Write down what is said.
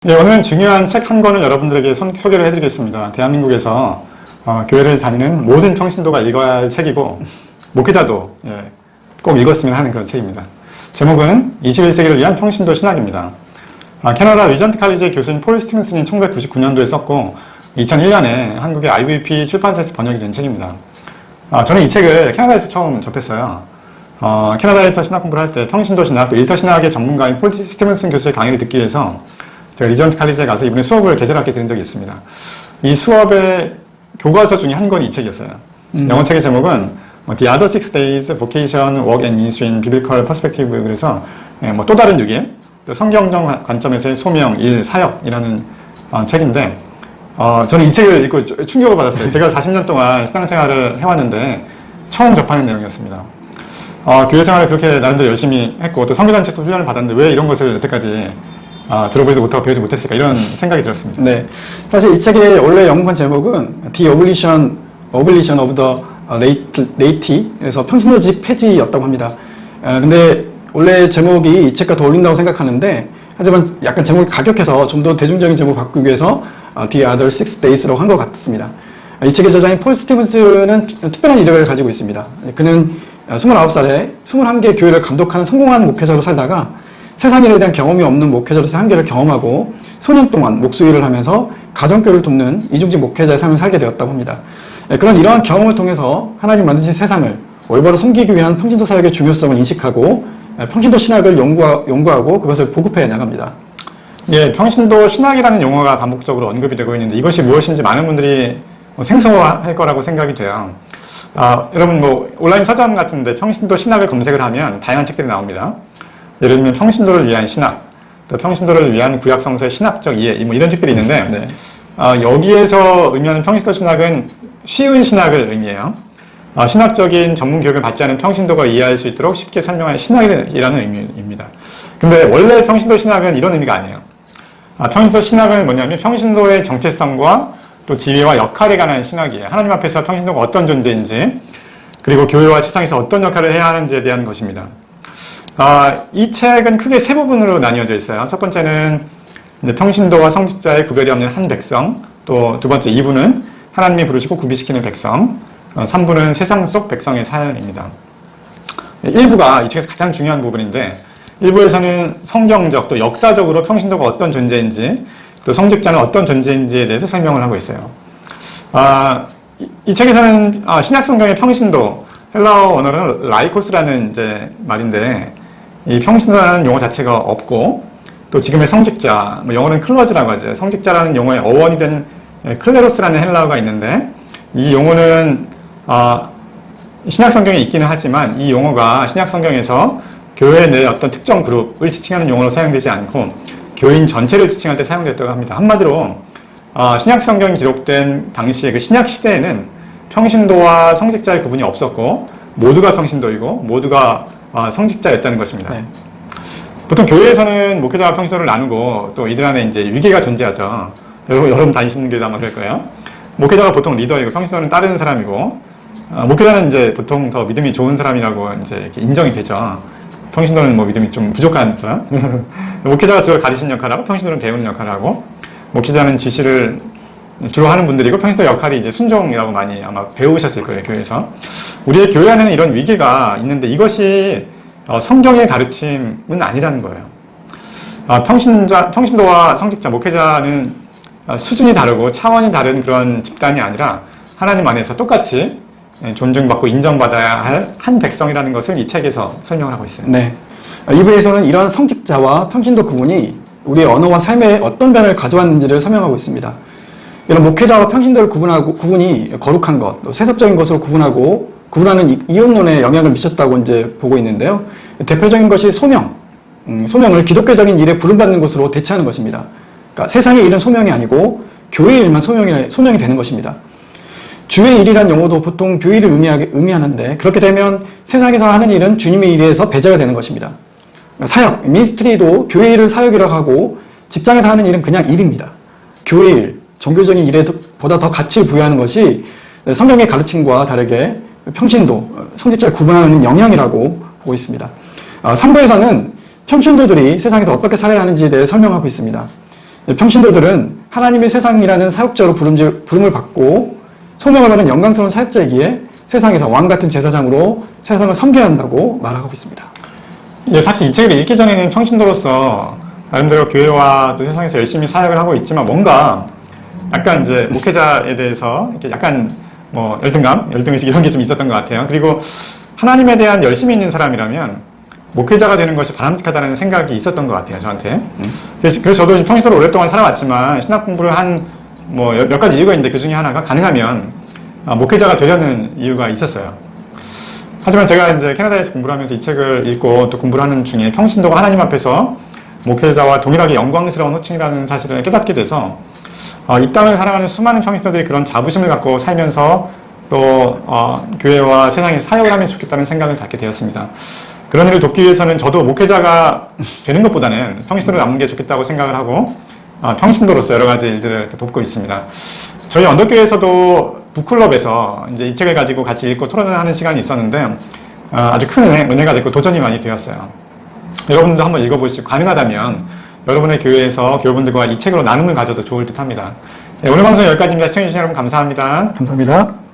네, 오늘은 중요한 책 한 권을 여러분들에게 소개를 해드리겠습니다. 대한민국에서 교회를 다니는 모든 평신도가 읽어야 할 책이고 목회자도 꼭 읽었으면 하는 그런 책입니다. 제목은 21세기를 위한 평신도 신학입니다. 캐나다 리전트 칼리지 교수인 폴 스티븐슨이 1999년도에 썼고 2001년에 한국의 IVP 출판사에서 번역이 된 책입니다. 저는 이 책을 캐나다에서 처음 접했어요. 캐나다에서 신학 공부를 할 때 평신도 신학, 또 일터 신학의 전문가인 폴 스티븐슨 교수의 강의를 듣기 위해서 제가 리전트 칼리지에 가서 이분의 수업을 개설하게 된 적이 있습니다. 이 수업의 교과서 중에 한 권이 이 책이었어요. 영어 책의 제목은 The Other Six Days Vocation, Work and Ministry in Biblical Perspective. 그래서 또 다른 6일, 성경적 관점에서의 소명, 일, 사역이라는 책인데 저는 이 책을 읽고 충격을 받았어요. 제가 40년 동안 신앙생활을 해왔는데 처음 접하는 내용이었습니다. 교회 생활을 그렇게 나름대로 열심히 했고 또 선교단체에서 훈련을 받았는데 왜 이런 것을 여태까지 들어보지도 못하고 배우지 못했을까 이런 생각이 들었습니다. 네, 사실 이 책의 원래 영문판 제목은 The Abolition of the Laity, 평신도직 폐지였다고 합니다. 근데 원래 제목이 이 책과 더 어울린다고 생각하는데 하지만 약간 제목이 가격해서 좀 더 대중적인 제목을 바꾸기 위해서 The Other Six Days라고 한 것 같습니다. 이 책의 저자인 폴 스티븐슨은 특별한 이력을 가지고 있습니다. 그는 29살에 21개의 교회를 감독하는 성공한 목회자로 살다가 세상 일에 대한 경험이 없는 목회자로서 한계를 경험하고 소년 동안 목수일을 하면서 가정교회를 돕는 이중직 목회자의 삶을 살게 되었다고 합니다. 그런 이러한 경험을 통해서 하나님 만드신 세상을 올바로 섬기기 위한 평신도 사역의 중요성을 인식하고 평신도 신학을 연구하고 그것을 보급해 나갑니다. 예, 평신도 신학이라는 용어가 반복적으로 언급이 되고 있는데 이것이 무엇인지 많은 분들이 생소할 거라고 생각이 돼요. 여러분 온라인 서점 같은데 평신도 신학을 검색을 하면 다양한 책들이 나옵니다. 예를 들면 평신도를 위한 신학, 또 평신도를 위한 구약성서의 신학적 이해, 이런 책들이 있는데 네. 여기에서 의미하는 평신도 신학은 쉬운 신학을 의미해요. 신학적인 전문 교육을 받지 않은 평신도가 이해할 수 있도록 쉽게 설명하는 신학이라는 의미입니다. 근데 원래 평신도 신학은 이런 의미가 아니에요. 평신도 신학은 뭐냐면 평신도의 정체성과 또 지위와 역할에 관한 신학이에요. 하나님 앞에서 평신도가 어떤 존재인지 그리고 교회와 세상에서 어떤 역할을 해야 하는지에 대한 것입니다. 이 책은 크게 세 부분으로 나뉘어져 있어요. 첫 번째는 평신도와 성직자의 구별이 없는 한 백성, 또 두 번째 2부는 하나님이 부르시고 구비시키는 백성, 3부는 세상 속 백성의 사연입니다. 1부가 이 책에서 가장 중요한 부분인데 1부에서는 성경적 또 역사적으로 평신도가 어떤 존재인지 또 성직자는 어떤 존재인지에 대해서 설명을 하고 있어요. 이 책에서는 신약성경의 평신도, 헬라어 언어는 라이코스라는 말인데 이 평신도라는 용어 자체가 없고 또 지금의 성직자, 영어는 클러즈라고 하죠. 성직자라는 용어의 어원이 된 클레로스라는 헬라어가 있는데 이 용어는 신약성경에 있기는 하지만 이 용어가 신약성경에서 교회 내 어떤 특정 그룹을 지칭하는 용어로 사용되지 않고 교인 전체를 지칭할 때 사용됐다고 합니다. 한마디로 신약성경이 기록된 당시의 그 신약시대에는 평신도와 성직자의 구분이 없었고 모두가 평신도이고 모두가 성직자였다는 것입니다. 네. 보통 교회에서는 목회자와 평신도를 나누고 또 이들 안에 이제 위계가 존재하죠. 여러분 다니시는 교회도 아마 그럴 거예요. 목회자가 보통 리더이고 평신도는 따르는 사람이고 목회자는 이제 보통 더 믿음이 좋은 사람이라고 이제 이렇게 인정이 되죠. 평신도는 믿음이 좀 부족한 사람. 목회자가 주로 가르치는 역할을 하고 평신도는 배우는 역할을 하고 목회자는 지시를 주로 하는 분들이고 평신도 역할이 이제 순종이라고 많이 아마 배우셨을 거예요, 교회에서. 우리의 교회 안에는 이런 위계가 있는데 이것이 성경의 가르침은 아니라는 거예요. 평신도와 성직자, 목회자는 수준이 다르고 차원이 다른 그런 집단이 아니라 하나님 안에서 똑같이 존중받고 인정받아야 할 한 백성이라는 것을 이 책에서 설명을 하고 있어요. 네. 2부에서는 이러한 성직자와 평신도 구분이 우리의 언어와 삶에 어떤 변화를 가져왔는지를 설명하고 있습니다. 이런 목회자와 평신도를 구분이 거룩한 것, 또 세속적인 것으로 구분하는 이혼론에 영향을 미쳤다고 이제 보고 있는데요. 대표적인 것이 소명. 소명을 기독교적인 일에 부름받는 것으로 대체하는 것입니다. 그러니까 세상의 일은 소명이 아니고 교회의 일만 소명이 되는 것입니다. 주의 일이란 용어도 보통 교회 일을 의미하는데 그렇게 되면 세상에서 하는 일은 주님의 일에서 배제가 되는 것입니다. 사역, 미니스트리도 교회 일을 사역이라고 하고 직장에서 하는 일은 그냥 일입니다. 교회 일, 종교적인 일보다 더 가치를 부여하는 것이 성경의 가르침과 다르게 평신도, 성직자를 구분하는 영향이라고 보고 있습니다. 3부에서는 평신도들이 세상에서 어떻게 살아야 하는지에 대해 설명하고 있습니다. 평신도들은 하나님의 세상이라는 사역자로 부름을 받고 소명을 받은 영광스러운 사역자이기에 세상에서 왕 같은 제사장으로 세상을 섬겨야 한다고 말하고 있습니다. 사실 이 책을 읽기 전에는 평신도로서 나름대로 교회와 또 세상에서 열심히 사역을 하고 있지만 뭔가 약간 이제 목회자에 대해서 이렇게 약간 뭐 열등의식 이런 게 좀 있었던 것 같아요. 그리고 하나님에 대한 열심히 있는 사람이라면 목회자가 되는 것이 바람직하다는 생각이 있었던 것 같아요, 저한테. 그래서 저도 평신도로 오랫동안 살아왔지만 신학 공부를 한 뭐 몇 가지 이유가 있는데 그 중에 하나가 가능하면 목회자가 되려는 이유가 있었어요. 하지만 제가 이제 캐나다에서 공부를 하면서 이 책을 읽고 또 공부를 하는 중에 평신도가 하나님 앞에서 목회자와 동일하게 영광스러운 호칭이라는 사실을 깨닫게 돼서 이 땅을 살아가는 수많은 평신도들이 그런 자부심을 갖고 살면서 또 교회와 세상에 사역을 하면 좋겠다는 생각을 갖게 되었습니다. 그런 일을 돕기 위해서는 저도 목회자가 되는 것보다는 평신도로 남는 게 좋겠다고 생각을 하고 평신도로서 여러 가지 일들을 돕고 있습니다. 저희 언덕교회에서도 북클럽에서 이제 이 책을 가지고 같이 읽고 토론을 하는 시간이 있었는데 아주 큰 은혜가 됐고 도전이 많이 되었어요. 여러분도 한번 읽어보시고 가능하다면 여러분의 교회에서 교우분들과 이 책으로 나눔을 가져도 좋을 듯 합니다. 네, 오늘 방송 여기까지입니다. 시청해주신 여러분 감사합니다. 감사합니다.